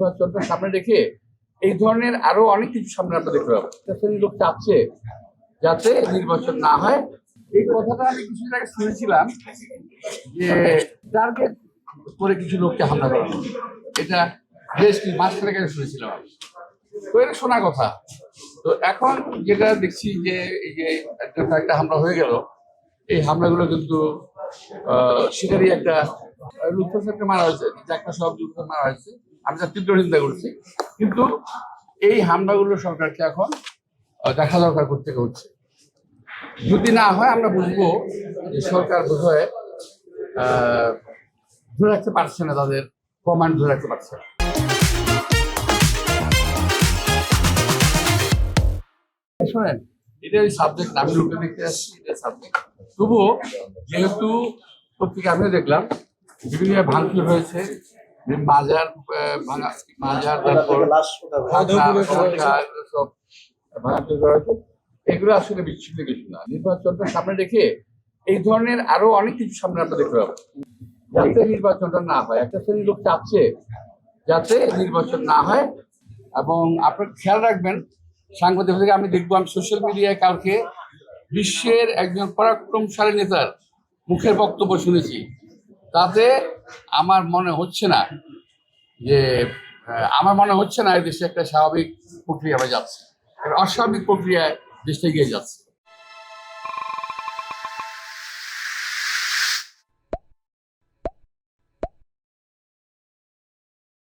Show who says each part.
Speaker 1: নির্বাচনটা সামনে রেখে এই ধরনের আরো অনেক কিছু সামনে আমরা দেখতে পাবো। শ্রেণীর লোক চাচ্ছে যাতে নির্বাচন না হয়। এই কথাটা আমি কিছুদিন আগে শুনেছিলাম যে টার্গেট করে কিছু লোককে হামলা করা হবে। এটা বেশ মাঝখানে কাছে শুনেছিলাম আমি। তো এটা শোনা কথা। তো এখন যেটা দেখছি যে এই যে একটা হামলা হয়ে গেল, এই হামলাগুলো কিন্তু সেটারই একটা লুৎফুসারকে মারা হয়েছে, একটা সব মারা হয়েছে। আমি তার তীব্র নিন্দা করছি, কিন্তু এই হামলাগুলো সরকারকে এখন দেখা দরকার করতে হচ্ছে। যদি না হয় আমরা বুঝবো যে সরকার বোধহয় ধরে রাখতে পারছে না, তাদের কমান্ড ধরে রাখতে পারছে না। শোনেন, এটা ওই সাবজেক্ট আমি রূপে দেখতে আসছি, এটা সাবজেক্ট। তবুও যেহেতু পত্রিকা আমিও দেখলাম বিভিন্ন ভাঙচুর হয়েছে, মাজার মাজার তারপর সব ভাঙচুর করা হয়েছে, এগুলো আসলে বিচ্ছিন্ন কিছু না। নির্বাচনটা সামনে রেখে এই ধরনের আরো অনেক কিছু সামনে আমরা দেখতে পাবো, যাতে নির্বাচনটা না হয়। একটা শ্রেণীর লোক চাচ্ছে যাতে নির্বাচন না হয়। এবং আপনারা খেয়াল রাখবেন, সাংবাদিক থেকে আমি দেখবো, আমি সোশ্যাল মিডিয়ায় কালকে বিশ্বের একজন পরাক্রমশালী নেতার মুখের বক্তব্য শুনেছি। তাতে আমার মনে হচ্ছে না এই দেশে একটা স্বাভাবিক প্রক্রিয়া যাচ্ছে, একটা অস্বাভাবিক প্রক্রিয়ায় দেশটা এগিয়ে যাচ্ছে।